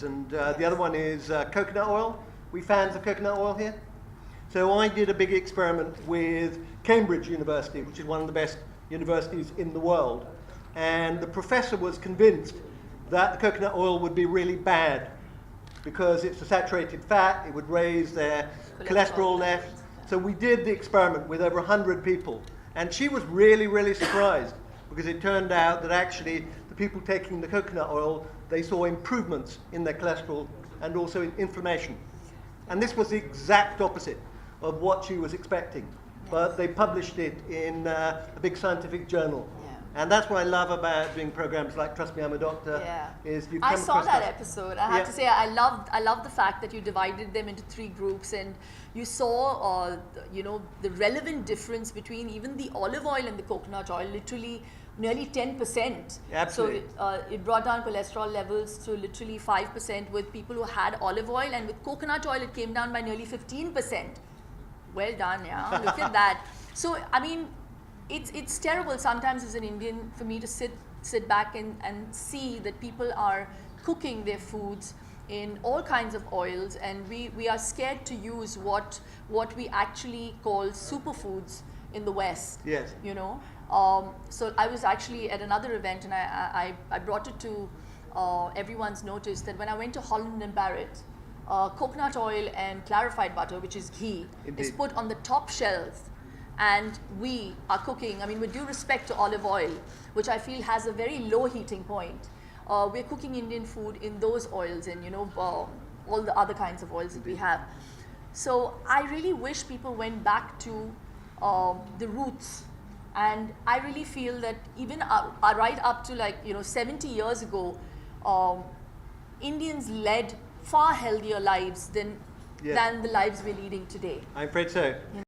and the other one is coconut oil. We fans of coconut oil here? So I did a big experiment with Cambridge University, which is one of the best universities in the world. And the professor was convinced that the coconut oil would be really bad because it's a saturated fat, it would raise their cholesterol levels. So we did the experiment with over 100 people. And she was really, really surprised because it turned out that actually the people taking the coconut oil, they saw improvements in their cholesterol and also in inflammation. And this was the exact opposite of what she was expecting. But they published it in a big scientific journal. And that's what I love about doing programs like Trust Me, I'm a Doctor. Is you come I saw that stuff. episode. I have to say, I loved the fact that you divided them into 3 groups, and you saw, the relevant difference between even the olive oil and the coconut oil, literally nearly 10%. Absolutely. So it brought down cholesterol levels to literally 5% with people who had olive oil, and with coconut oil, it came down by nearly 15%. Well done, yeah. Look at that. So, I mean, it's terrible sometimes as an Indian for me to sit back and see that people are cooking their foods in all kinds of oils, and we are scared to use what we actually call superfoods in the West. Yes. So I was actually at another event, and I brought it to everyone's notice that when I went to Holland and Barrett, coconut oil and clarified butter, which is ghee, is put on the top shelf. And we are cooking, I mean, with due respect to olive oil, which I feel has a very low heating point, we're cooking Indian food in those oils and, all the other kinds of oils that we have. So I really wish people went back to the roots. And I really feel that even right up to 70 years ago, Indians led far healthier lives than the lives we're leading today. I'm afraid so.